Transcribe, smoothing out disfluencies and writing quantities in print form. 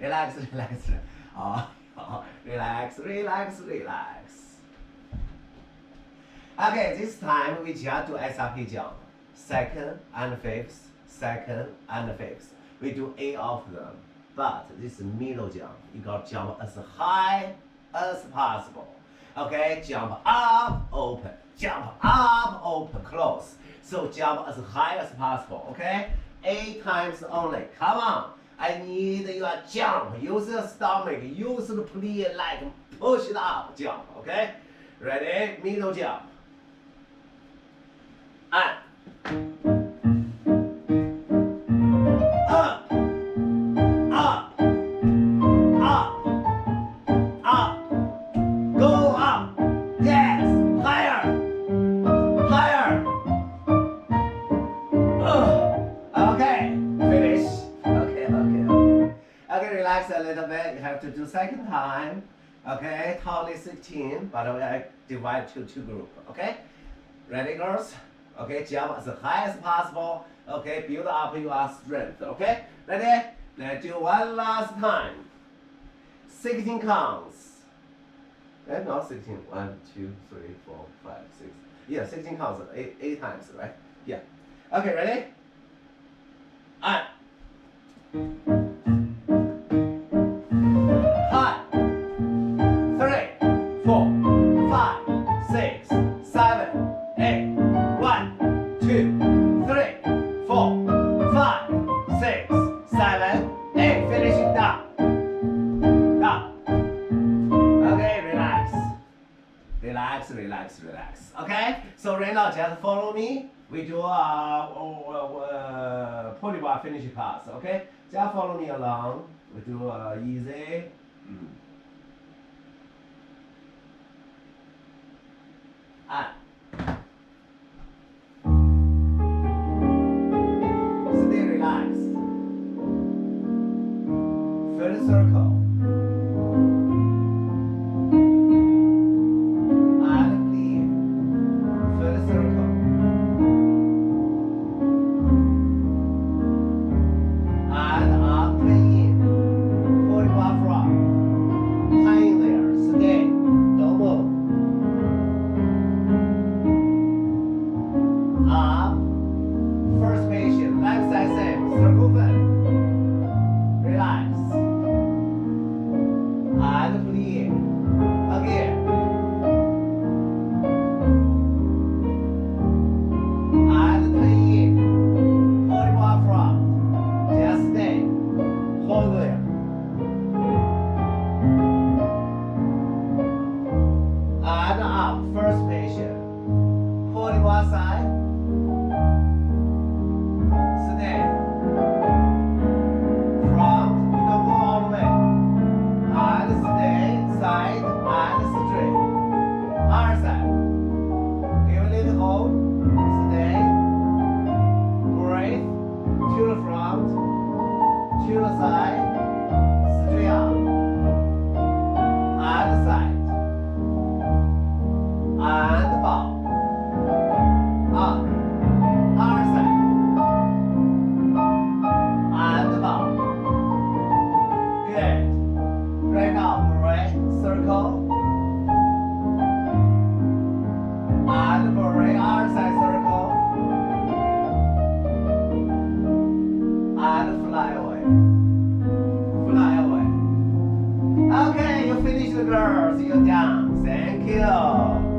relax, relax. Relax, relax, relax. Okay, this time we just do SRP jump. Second and fifth, second and fifth. We do 8 of them. But this middle jump, you got to jump as high as possible. Okay, jump up, open, jump up, open, close. So jump as high as possible, okay? 8 times only, come on. I need your jump, use your stomach, use the plie leg, push it up, jump, okay? Ready, middle jump. And up, up, up, up, go up, yes, higher, higher. Okay, finish. Okay, relax a little bit. You have to do second time. Okay, total is 16, but I divide to 2 groups. Okay, ready, girls? Okay, jump as high as possible. Okay, build up your strength. Okay, ready? Let's do one last time. 16 counts. Not 16. 1, 2, 3, 4, 5, 6. Yeah, 16 counts. 8 times, right? Yeah. Okay, ready? And high. 3, 4, 5, 6, 7, 8. 1, 2, 3, 4, 5, 6, 7, 8. Finishing down. Down. Okay, relax. Relax, relax, relax. Okay? So right now just follow me. We do polybar finish class. Okay? Just follow me along. We do easy. And stay relaxed. First circle. And clear. First circle. And up, clean. Polybar front. Hang there. Stay. Don't move. Up. First patient. Left side same. Circle fin. Relax. And clear. Again. And clear. Polybar front. Just stay. Hold there. And up. First patient. Polybar side. Stay. Front. You don't go all the way. And stay. Side. And straight. Other side. Give a little hold. Stay. Breathe. To the front. To the side. Straight up. And side. And bow. Up. Other side. And bow. Good. Right now, break, circle. And break, other side circle. And fly away. Fly away. Okay, you finished, girls. You're done. Thank you.